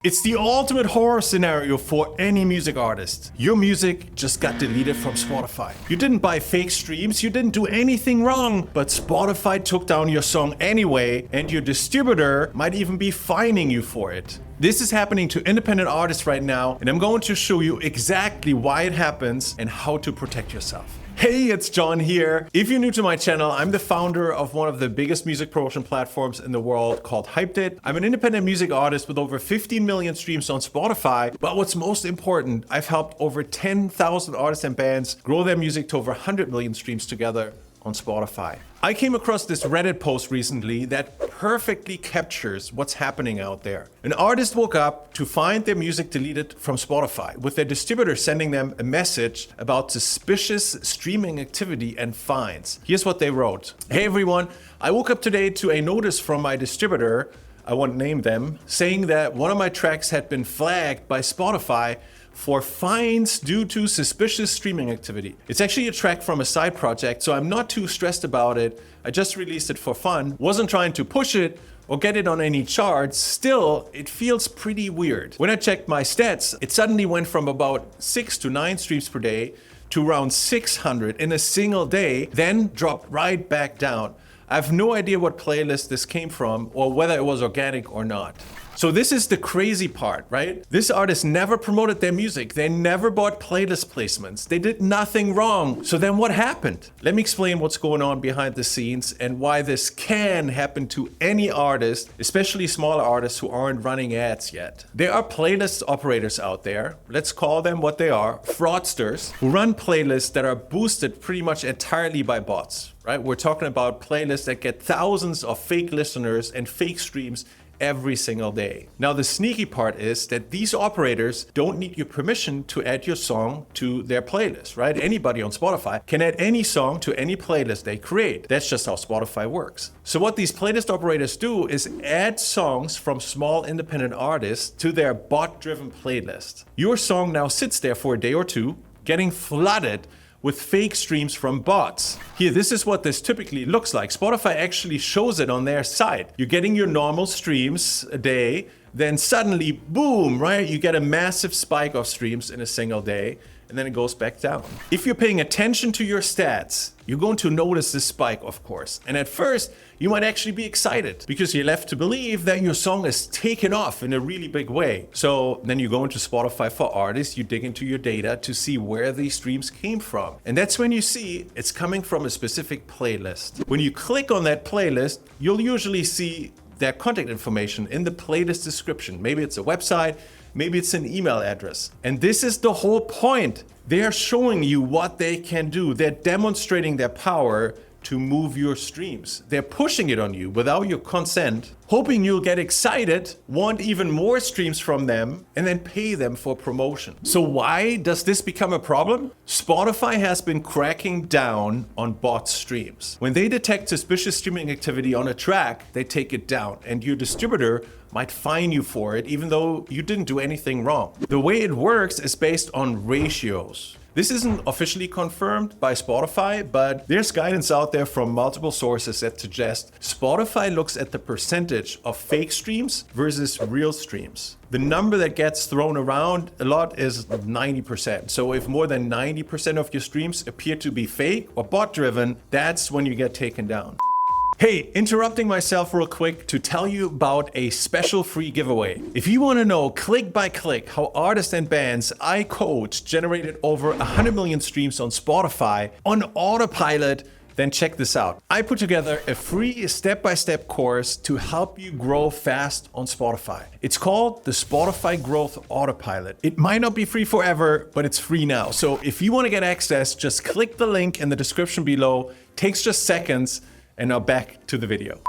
It's the ultimate horror scenario for any music artist. Your music just got deleted from Spotify. You didn't buy fake streams, you didn't do anything wrong, but Spotify took down your song anyway, and your distributor might even be fining you for it. This is happening to independent artists right now, and I'm going to show you exactly why it happens and how to protect yourself. Hey, it's John here. If you're new to my channel, I'm the founder of one of the biggest music promotion platforms in the world called Hyped. I'm an independent music artist with over 15 million streams on Spotify. But what's most important, I've helped over 10,000 artists and bands grow their music to over 100 million streams together on Spotify. I came across this Reddit post recently that perfectly captures what's happening out there. An artist woke up to find their music deleted from Spotify, with their distributor sending them a message about suspicious streaming activity and fines. Here's what they wrote. Hey everyone, I woke up today to a notice from my distributor, I won't name them, saying that one of my tracks had been flagged by Spotify for fines due to suspicious streaming activity. It's actually a track from a side project, so I'm not too stressed about it. I just released it for fun, wasn't trying to push it or get it on any charts. Still, it feels pretty weird. When I checked my stats, it suddenly went from about 6 to 9 streams per day to around 600 in a single day, then dropped right back down. I have no idea what playlist this came from or whether it was organic or not. So this is the crazy part, right? This artist never promoted their music. They never bought playlist placements. They did nothing wrong. So then what happened? Let me explain what's going on behind the scenes and why this can happen to any artist, especially smaller artists who aren't running ads yet. There are playlist operators out there, let's call them what they are, fraudsters, who run playlists that are boosted pretty much entirely by bots, right? We're talking about playlists that get thousands of fake listeners and fake streams every single day. Now, the sneaky part is that these operators don't need your permission to add your song to their playlist, right? Anybody on Spotify can add any song to any playlist they create. That's just how Spotify works. So what these playlist operators do is add songs from small independent artists to their bot-driven playlist. Your song now sits there for a day or two, getting flooded with fake streams from bots. Here, this is what this typically looks like. Spotify actually shows it on their site. You're getting your normal streams a day, then suddenly, boom, right? You get a massive spike of streams in a single day, and then it goes back down. If you're paying attention to your stats, you're going to notice this spike, of course. And at first, you might actually be excited because you're left to believe that your song is taken off in a really big way. So then you go into Spotify for Artists, you dig into your data to see where these streams came from. And that's when you see it's coming from a specific playlist. When you click on that playlist, you'll usually see their contact information in the playlist description. Maybe it's a website, maybe it's an email address. And this is the whole point. They are showing you what they can do. They're demonstrating their power to move your streams. They're pushing it on you without your consent, hoping you'll get excited, want even more streams from them, and then pay them for promotion. So why does this become a problem? Spotify has been cracking down on bot streams. When they detect suspicious streaming activity on a track, they take it down, and your distributor might fine you for it, even though you didn't do anything wrong. The way it works is based on ratios. This isn't officially confirmed by Spotify, but there's guidance out there from multiple sources that suggest Spotify looks at the percentage of fake streams versus real streams. The number that gets thrown around a lot is 90%. So if more than 90% of your streams appear to be fake or bot-driven, that's when you get taken down. Hey, interrupting myself real quick to tell you about a special free giveaway. If you want to know click by click how artists and bands I coach generated over 100 million streams on Spotify on autopilot, then check this out. I put together a free step-by-step course to help you grow fast on Spotify. It's called the Spotify Growth Autopilot. It might not be free forever, but it's free now. So if you want to get access, just click the link in the description below. Takes just seconds. And now back to the video.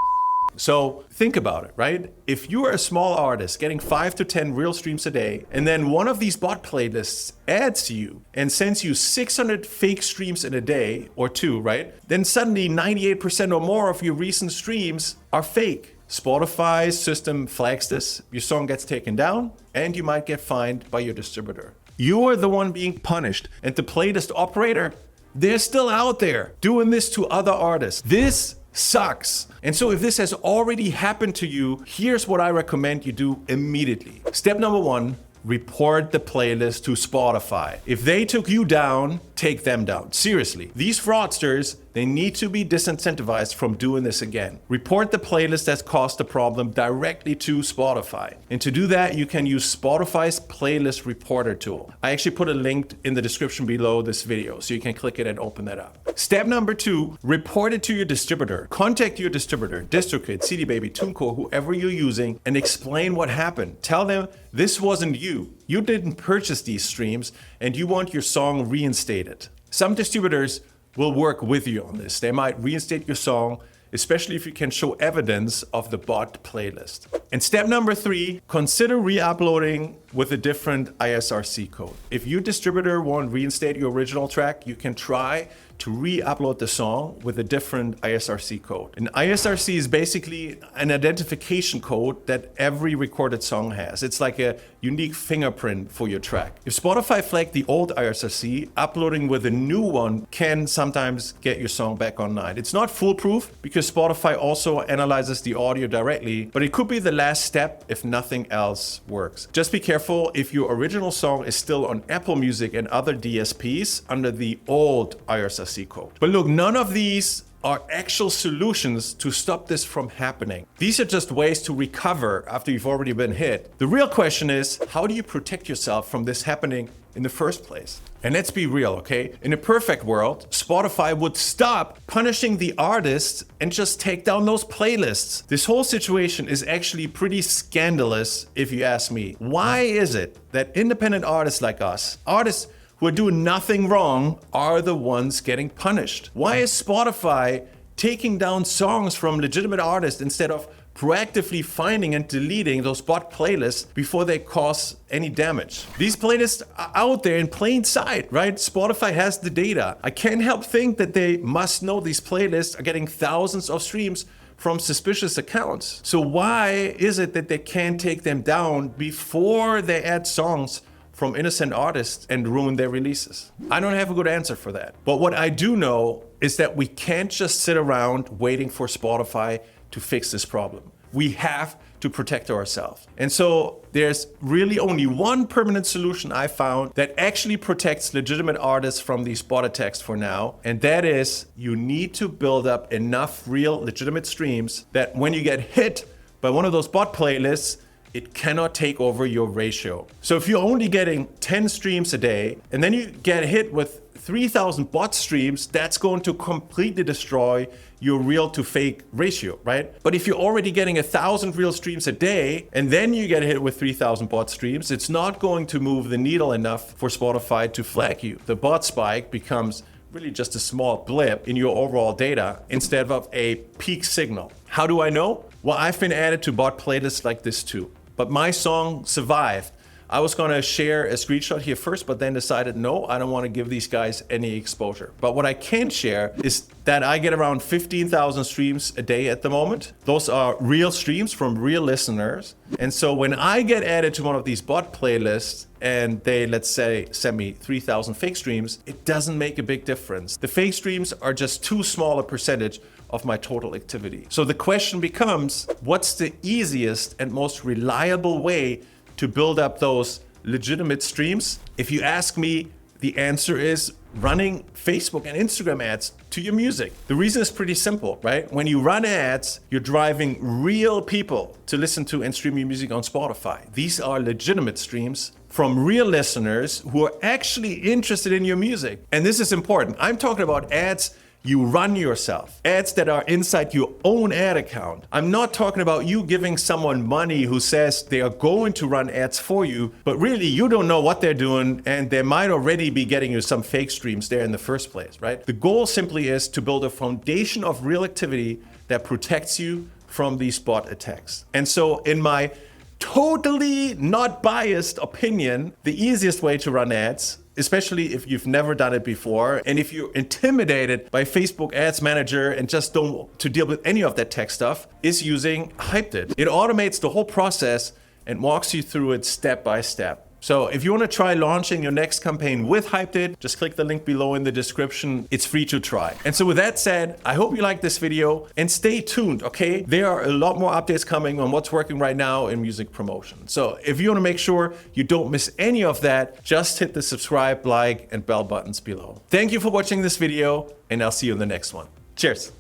So think about it, right? If you are a small artist getting 5 to 10 real streams a day, and then one of these bot playlists adds you and sends you 600 fake streams in a day or two, right? Then suddenly 98% or more of your recent streams are fake. Spotify's system flags this, your song gets taken down, and you might get fined by your distributor. You're the one being punished, and the playlist operator, they're still out there doing this to other artists. This sucks. And so if this has already happened to you, here's what I recommend you do immediately. Step number 1, report the playlist to Spotify. If they took you down, take them down. Seriously. These fraudsters, they need to be disincentivized from doing this again. Report the playlist that's caused the problem directly to Spotify. And to do that, you can use Spotify's playlist reporter tool. I actually put a link in the description below this video, so you can click it and open that up. Step number 2, report it to your distributor. Contact your distributor, DistroKid, CD Baby, TuneCore, whoever you're using, and explain what happened. Tell them this wasn't you. You didn't purchase these streams and you want your song reinstated. Some distributors will work with you on this. They might reinstate your song, especially if you can show evidence of the bot playlist. And step number 3, consider re-uploading with a different ISRC code. If your distributor won't reinstate your original track, you can try to re-upload the song with a different ISRC code. An ISRC is basically an identification code that every recorded song has. It's like a unique fingerprint for your track. If Spotify flagged the old ISRC, uploading with a new one can sometimes get your song back online. It's not foolproof because Spotify also analyzes the audio directly, but it could be the last step if nothing else works. Just be careful if your original song is still on Apple Music and other DSPs under the old ISRC code. But look, none of these are actual solutions to stop this from happening. These are just ways to recover after you've already been hit. The real question is, how do you protect yourself from this happening in the first place? And let's be real, okay? In a perfect world, Spotify would stop punishing the artists and just take down those playlists. This whole situation is actually pretty scandalous, if you ask me. Why is it that independent artists like us, artists who are doing nothing wrong, are the ones getting punished? Why is Spotify taking down songs from legitimate artists instead of proactively finding and deleting those bot playlists before they cause any damage? These playlists are out there in plain sight, right? Spotify has the data. I can't help think that they must know these playlists are getting thousands of streams from suspicious accounts. So why is it that they can't take them down before they add songs from innocent artists and ruin their releases? I don't have a good answer for that. But what I do know is that we can't just sit around waiting for Spotify to fix this problem. We have to protect ourselves. And so there's really only one permanent solution I found that actually protects legitimate artists from these bot attacks for now. And that is, you need to build up enough real legitimate streams that when you get hit by one of those bot playlists, it cannot take over your ratio. So if you're only getting 10 streams a day and then you get hit with 3,000 bot streams, that's going to completely destroy your real to fake ratio, right? But if you're already getting 1,000 real streams a day and then you get hit with 3,000 bot streams, it's not going to move the needle enough for Spotify to flag you. The bot spike becomes really just a small blip in your overall data instead of a peak signal. How do I know? Well, I've been added to bot playlists like this too. But my song survived. I was gonna share a screenshot here first, but then decided, no, I don't wanna give these guys any exposure. But what I can share is that I get around 15,000 streams a day at the moment. Those are real streams from real listeners. And so when I get added to one of these bot playlists and they, let's say, send me 3,000 fake streams, it doesn't make a big difference. The fake streams are just too small a percentage of my total activity. So the question becomes, what's the easiest and most reliable way to build up those legitimate streams? If you ask me, the answer is running Facebook and Instagram ads to your music. The reason is pretty simple, right? When you run ads, you're driving real people to listen to and stream your music on Spotify. These are legitimate streams from real listeners who are actually interested in your music. And this is important. I'm talking about ads you run yourself, ads that are inside your own ad account. I'm not talking about you giving someone money who says they are going to run ads for you, but really you don't know what they're doing and they might already be getting you some fake streams there in the first place, right? The goal simply is to build a foundation of real activity that protects you from these bot attacks. And so in my totally not biased opinion, the easiest way to run ads, especially if you've never done it before, and if you're intimidated by Facebook Ads Manager and just don't want to deal with any of that tech stuff, is using Hyped It. It automates the whole process and walks you through it step by step. So if you want to try launching your next campaign with Hyped, just click the link below in the description. It's free to try. And so with that said, I hope you liked this video and stay tuned, okay? There are a lot more updates coming on what's working right now in music promotion. So if you want to make sure you don't miss any of that, just hit the subscribe, like, and bell buttons below. Thank you for watching this video, and I'll see you in the next one. Cheers.